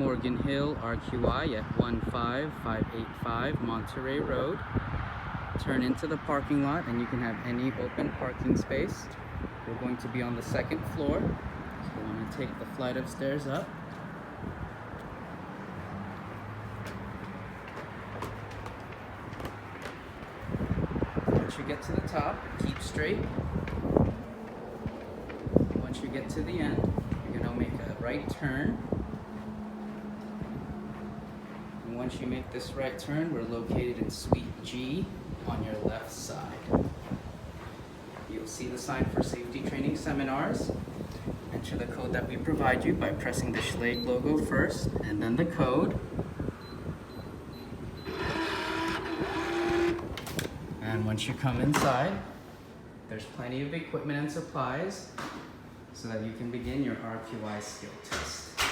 Morgan Hill RQI at 15585 Monterey Road. Turn into the parking lot and you can have any open parking space. We're going to be on the second floor. So we're going to take the flight of stairs up. Once you get to the top, keep straight. Once you get to the end, you're going to make a right turn. And once you make this right turn, we're located in Suite G on your left side. You'll see the sign for safety training seminars. Enter the code that we provide you by pressing the Schlage logo first, and then the code. And once you come inside, there's plenty of equipment and supplies so that you can begin your RQI skill test.